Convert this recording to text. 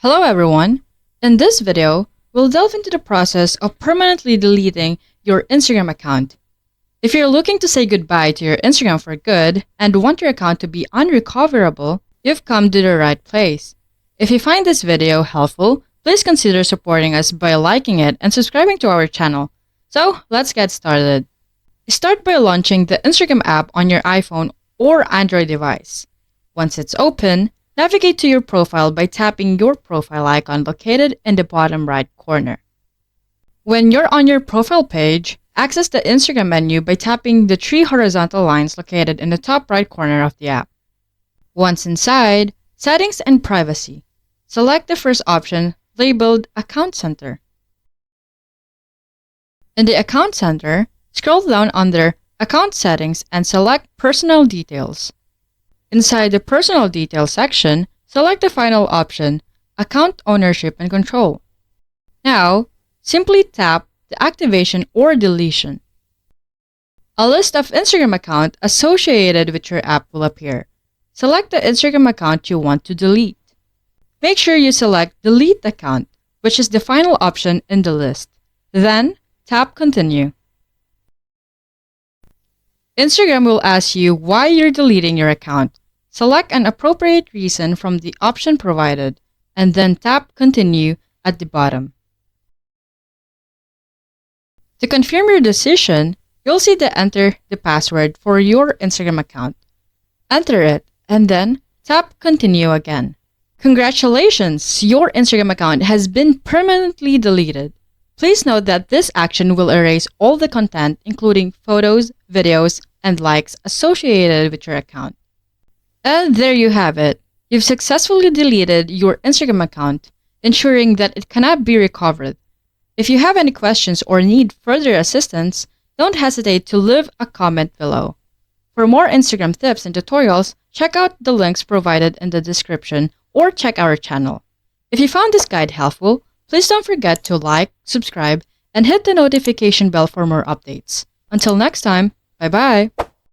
Hello everyone! In this video, we'll delve into the process of permanently deleting your Instagram account. If you're looking to say goodbye to your Instagram for good and want your account to be unrecoverable, you've come to the right place. If you find this video helpful, please consider supporting us by liking it and subscribing to our channel. So, let's get started. Start by launching the Instagram app on your iPhone or Android device. Once it's open, navigate to your profile by tapping your profile icon located in the bottom right corner. When you're on your profile page, access the Instagram menu by tapping the three horizontal lines located in the top right corner of the app. Once inside, Settings and Privacy. Select the first option labeled Account Center. In the Account Center, scroll down under Account Settings and select Personal Details. Inside the Personal Details section, select the final option, Account Ownership and Control. Now, simply tap the activation or deletion. A list of Instagram accounts associated with your app will appear. Select the Instagram account you want to delete. Make sure you select Delete Account, which is the final option in the list. Then, tap Continue. Instagram will ask you why you're deleting your account. Select an appropriate reason from the option provided, and then tap Continue at the bottom. To confirm your decision, you'll see the Enter the password for your Instagram account. Enter it, and then tap Continue again. Congratulations! Your Instagram account has been permanently deleted. Please note that this action will erase all the content, including photos, videos, and likes associated with your account. And there you have it. You've successfully deleted your Instagram account, ensuring that it cannot be recovered. If you have any questions or need further assistance, don't hesitate to leave a comment below. For more Instagram tips and tutorials, check out the links provided in the description or check our channel. If you found this guide helpful, please don't forget to like, subscribe, and hit the notification bell for more updates. Until next time, bye-bye!